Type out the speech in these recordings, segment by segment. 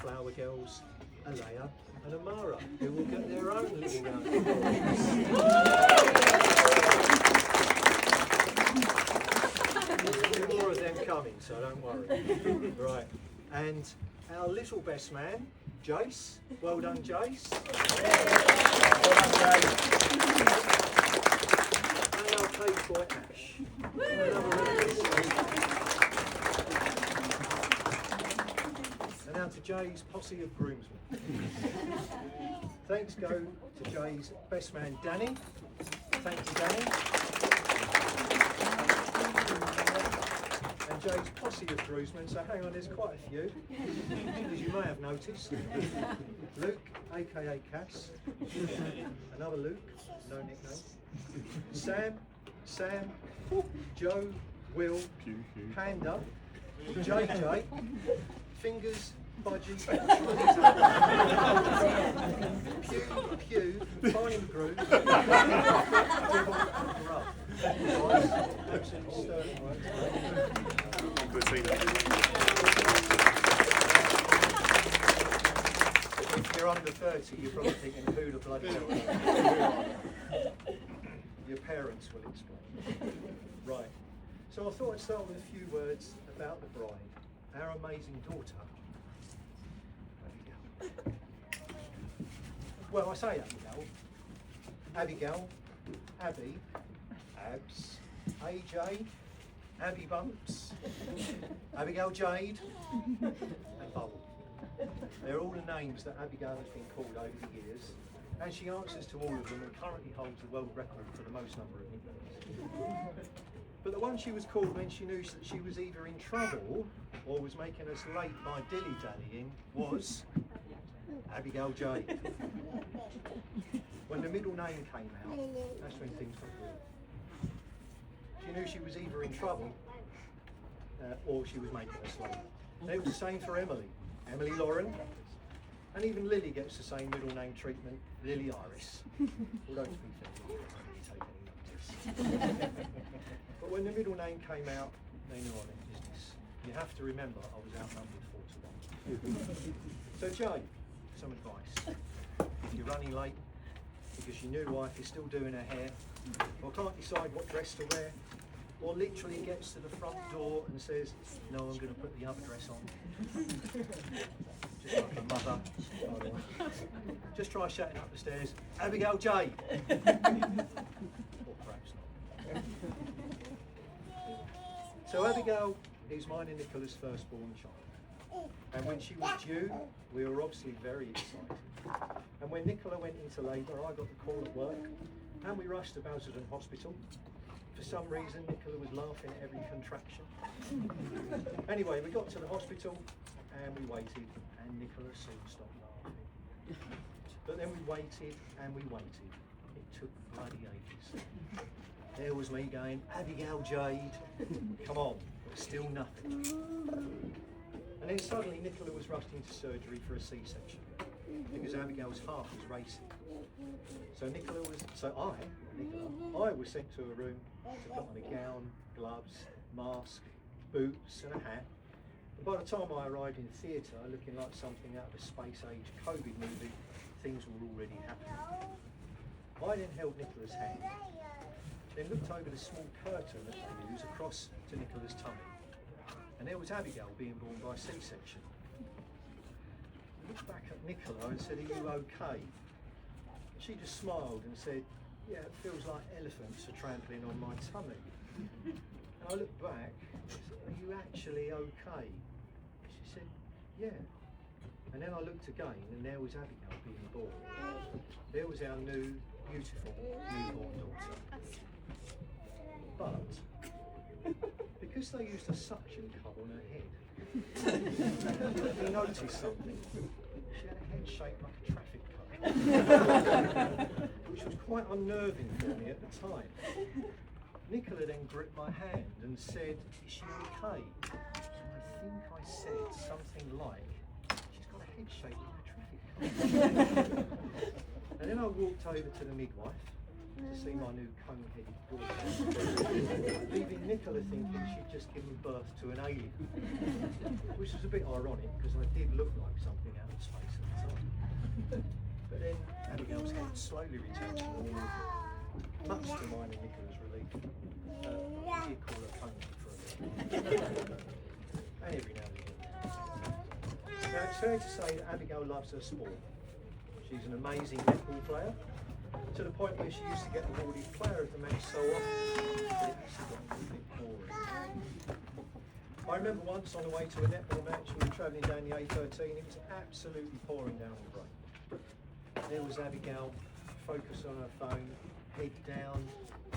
flower girls, Alea and Amara, who will get their own little round of applause. More of them coming, so don't worry. Right, and our little best man, Jace. Well done, Jace. Well done, Jace. And our cave boy, Ash. And now to Jay's posse of groomsmen. Thanks go to Jay's best man, Danny. Thank you, Danny. And Jay's posse of groomsmen, so hang on, there's quite a few, as you may have noticed. Luke, aka Cass. Another Luke, no nickname. Sam, Joe, Will, Panda, JJ, Fingers, Budgie, Pew, Fine Groove, Dribble, Rub. Absolutely sterling work. If you're under 30, you're probably thinking, who the bloody hell? Your parents will explain. Right. So I thought I'd start with a few words about the bride, our amazing daughter, Abigail. Well, I say Abigail, Abby, Abs, AJ, Abby Bumps, Abigail Jade, and Bubble. They're all the names that Abigail has been called over the years, and she answers to all of them and currently holds the world record for the most number of nicknames. But the one she was called when she knew that she was either in trouble or was making us late by dilly-dallying was Abigail Jade. When the middle name came out, that's when things got real. She knew she was either in trouble or she was making us late. And it was the same for Emily. Emily Lauren. And even Lily gets the same middle name treatment, Lily Iris. Although to be fair, we didn't really take any notice. But when the middle name came out, they knew I meant business. You have to remember I was outnumbered 4-1. So Jay, some advice. If you're running late because your new wife is still doing her hair, or can't decide what dress to wear, or literally gets to the front door and says, no, I'm going to put the other dress on. Just like a mother, by the way. Just try shouting up the stairs, Abigail Jade. Or perhaps not. So Abigail is mine and Nicola's firstborn child. And when she was due, we were obviously very excited. And when Nicola went into labour, I got the call at work, and we rushed to Basildon Hospital. For some reason, Nicola was laughing at every contraction. Anyway, we got to the hospital, and we waited, and Nicola soon stopped laughing. But then we waited, and we waited. It took bloody ages. There was me going, Abigail Jade, come on, but still nothing. And then suddenly Nicola was rushed into surgery for a C-section because Abigail's heart was racing. So I was sent to a room to put on a gown, gloves, mask, boots and a hat. And by the time I arrived in theatre looking like something out of a space-age COVID movie, things were already happening. I then held Nicola's hand, then looked over the small curtain at the views across to Nicola's tummy. And there was Abigail being born by C-section. I looked back at Nicola and said, are you okay? She just smiled and said, yeah, it feels like elephants are trampling on my tummy. And I looked back and said, are you actually okay? She said, yeah. And then I looked again and there was Abigail being born. There was our new, beautiful, newborn daughter. But because they used a suction cup on her head, we noticed something. She had a head shaped like a traffic cone, which was quite unnerving for me at the time. Nicola then gripped my hand and said, is she okay? And I think I said something like, she's got a head shaped like a traffic cone. And then I walked over to the midwife, to see my new cone-headed daughter, leaving Nicola thinking she'd just given birth to an alien, which was a bit ironic because I did look like something out of space at the time. But then Abigail's head slowly returned to normal, much to mine and Nicola's relief. We did call her cone-head for a bit, and every now and again. Now it's fair to say that Abigail loves her sport. She's an amazing netball player, to the point where she used to get awarded player of the match so often that it actually got a bit boring. I remember once on the way to a netball match, we were travelling down the A13, it was absolutely pouring down with rain. There was Abigail, focused on her phone, head down,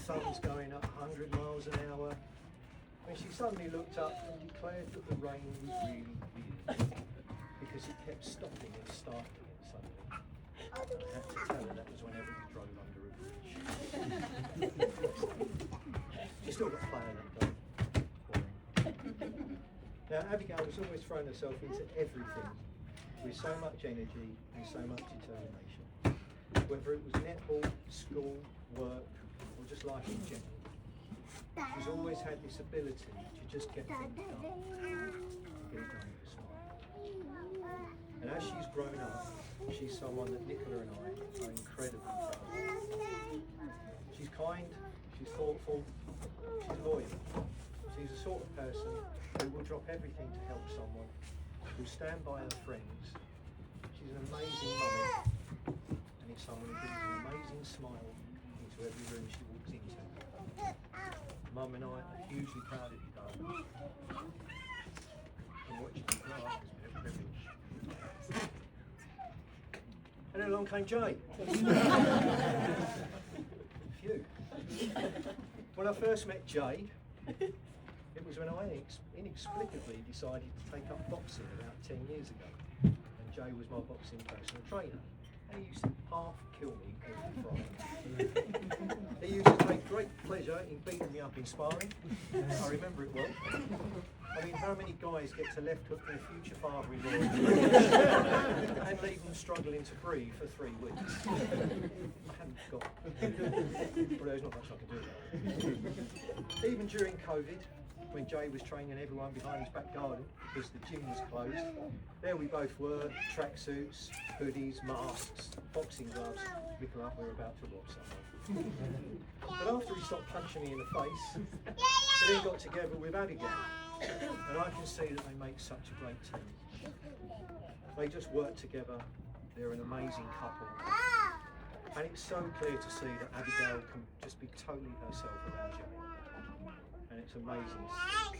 thumbs going up 100 miles an hour, when she suddenly looked up and declared that the rain was really weird, because it kept stopping and starting suddenly. I had to tell her that was whenever we drove under a bridge. She still got playing that day. Now Abigail was always throwing herself into everything with so much energy and so much determination. Whether it was netball, school, work, or just life in general. She's always had this ability to just get things done. Get it done with a smile. And as she's grown up, she's someone that Nicola and I are incredibly proud of. She's kind, she's thoughtful, she's loyal. She's the sort of person who will drop everything to help someone, who'll stand by her friends. She's an amazing mummy, and it's someone who brings an amazing smile into every room she walks into. Mum and I are hugely proud of you, darling. And watching you grow up has been a privilege. And then along came Jay. Phew. When I first met Jay, it was when I inexplicably decided to take up boxing about 10 years ago. And Jay was my boxing personal trainer. And he used to half kill me every Friday. He used to take great pleasure in beating me up in sparring. I remember it well. I mean, how many guys get to left hook their future father-in-law and leave them struggling to breathe for 3 weeks? I haven't got. Well, there's not much I can do about it. Even during COVID, when Jay was training everyone behind his back garden because the gym was closed, there we both were, tracksuits, hoodies, masks, boxing gloves, looking like we were about to rob someone. But after he stopped punching me in the face, he then got together with Abigail, and I can see that they make such a great team. They just work together, they're an amazing couple, and it's so clear to see that Abigail can just be totally herself around Jay. And it's amazing to see.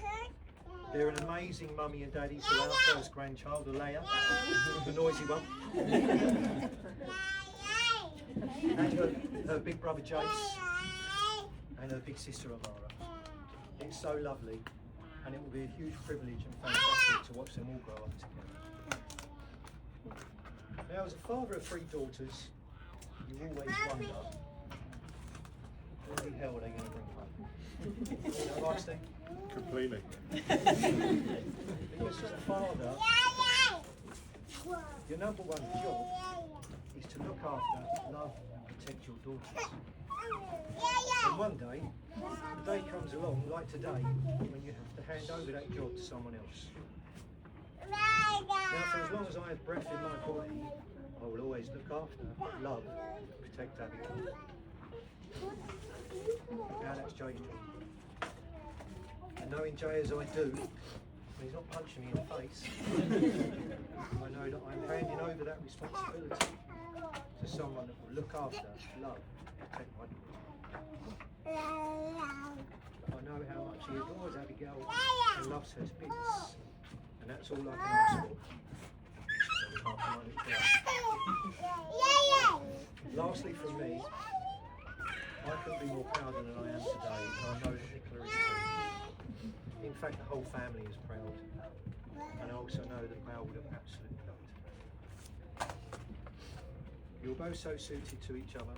They're an amazing mummy and daddy to our first grandchild, Alea, the noisy one. And her big brother Jace, and her big sister Amara. It's so lovely, and it will be a huge privilege and fantastic to watch them all grow up together. Now, as a father of 3 daughters, you always wonder, what the hell are they going to bring home? You know, right, Steve? Completely. Because as a father, your number one job is to look after, love and protect your daughters. And one day, the day comes along, like today, when you have to hand over that job to someone else. Now, for as long as I have breath in my body, I will always look after, love, and protect Abigail. Now that's Jay's job. And knowing Jay as I do, when he's not punching me in the face, I know that I'm handing over that responsibility to someone that will look after, love, and protect my daughter. But I know how much he adores Abigail and loves her to bits, and that's all I can ask for. So half a minute prayer. Lastly from me, I couldn't be more prouder than I am today, and I know that Nicola is too. In fact, the whole family is proud, and I also know that Val would have absolutely loved it. You're both so suited to each other,